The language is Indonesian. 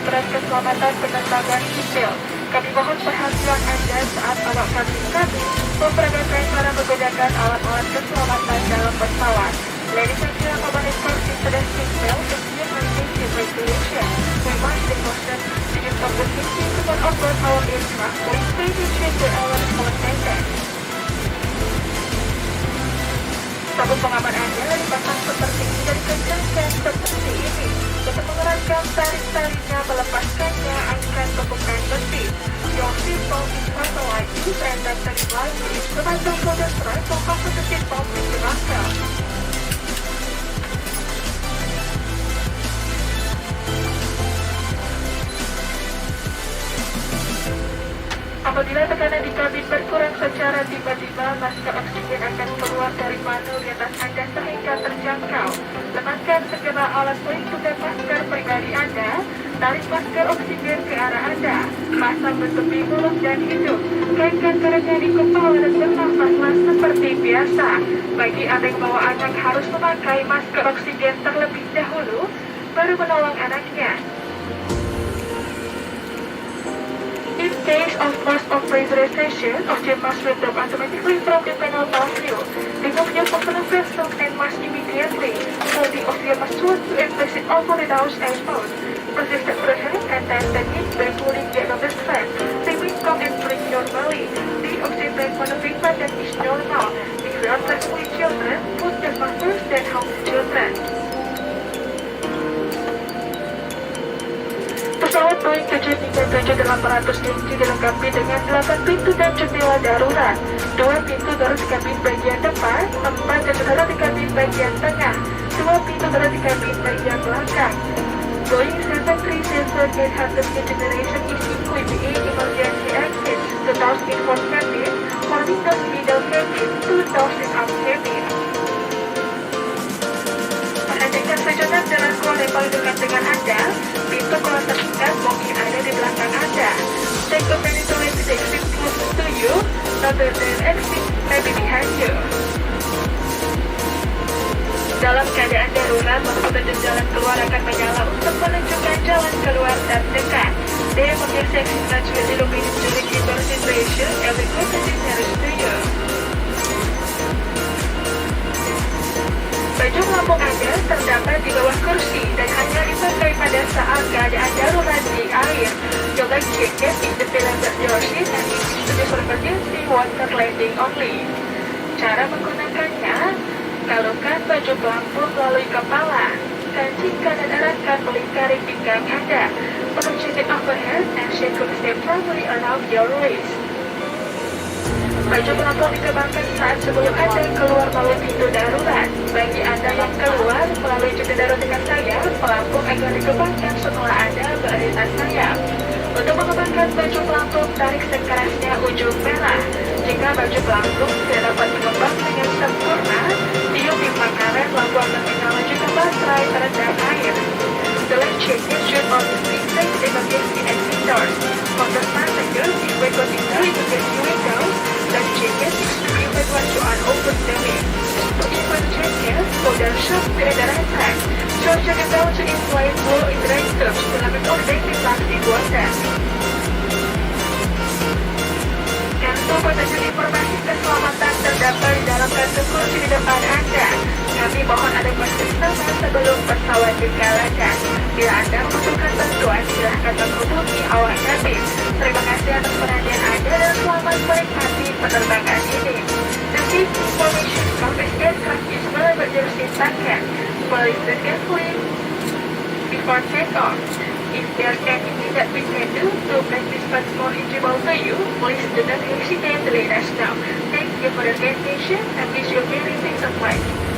peraturan keselamatan penerbangan sipil. Kami mohon perhatian Anda saat awak kabin kami memperagakan cara menggunakan alat-alat keselamatan dalam pesawat. Ladies and gentlemen, according to the seatbelt and human safety regulation, we must be caution to use of the safety equipment on board our aircraft. Please pay attention to our contents. Sabuk pengaman Anda dipasang seperti ini dan dikencangkan seperti ini. Untuk mengeraskan tarik-tariknya, melepaskannya, angkat tumpukan besi. Your seatbelt is fastened like this and then tarik lagi. Sepanjang shoulder strap, fokus ke seatbelt digunakan. Apabila tekanan di kabin berkurang secara tiba-tiba, masker oksigen akan keluar dari panel di atas Anda sehingga terjangkau. Lepaskan segera alat pelindung dan masker pribadi Anda. Tarik masker oksigen ke arah Anda. Pasang menutupi mulut dan hidung. Kaitkan karetnya di kepala dan bernafaslah seperti biasa. Bagi Anda yang membawa anak harus memakai masker oksigen terlebih dahulu, baru menolong anaknya. In case of loss of pressurization, oxygen must withdraw automatically from the panel valve. Remove your personal vessel and mask immediately. So the oxygen must switch to place it over the nose and mouth. Persist the pressure and then the neck by pulling the end of the strap. Remain calm and breathe normally. The oxygen tank monitoring pattern is normal. If you are traveling with children, put the mask first then help the children. Pesawat Boeing 737-800 NG dilengkapi dengan 8 pintu dan jendela darurat, 2 pintu darurat di kabin bagian depan, 4 jendela di kabin bagian tengah, 2 pintu darurat di kabin bagian belakang. Boeing 737-800 new generation is equipped with 8 emergency exits, 2 doors in front cabin, 4 windows middle cabin, 2 doors in up cabin. Perhatikan sejenak jalan keluar yang paling dekat dengan Anda. Pintu keluar terdekat mungkin ada di belakang Anda. Check the mandatory to the exit close to you, rather than exit maybe behind you. Dalam keadaan darurat, lampu petunjuk jalan keluar akan menyala untuk menunjukkan jalan keluar terdekat. They will be much with illuminated during indoor situation every courtesy nearest to you. Baju pelampung Anda terdapat di bawah kursi dan hanya dipakai pada saat keadaan darurat di air. Your life jacket is the below your seat and it is to be for emergency water landing only. Cara menggunakannya, kalungkan baju pelampung melalui kepala. Kancingkan dan arahkan melingkari pinggang Anda. Position it overhead and circumstance firmly around your waist. Baju pelampung dikembangkan saat sebelum Anda keluar melalui pintu darurat. Bagi Anda yang keluar melalui pintu darurat dengan sayap, pelampung akan dikembangkan setelah Anda berlintas sayap. Untuk mengembangkan baju pelampung, tarik sekerasnya ujung merah. Jika baju pelampung tidak dapat mengembang dengan sempurna, tiup pipa karet, lampu akan menyala jika baterai terendam air. The life jacket should only be placed in emergency exit doors. For the passengers, if we consider emergency windows, life jacket is to be even once you are open the wing. To even jacket, model shop tidak ada rantai. Charge the bell to inflate blow in the right terms to have an automatic plastic water. Kartu petunjuk informasi keselamatan terdapat di dalam kartu kursi di depan Anda. Kami mohon Anda bersama sebelum pesawat digalakan. Bila Anda membutuhkan bantuan, silahkan menghubungi awak kabin. Terima kasih atas perhatian Anda dan selamat menikmati penerbangan ini. The safety information coverage aircraft is well disinfected. Please look carefully before takeoff. If there is anything that we can do to make this flight more enjoyable to you, please do not hesitate to let us know. Thank you for your attention and wish you a very safe flight.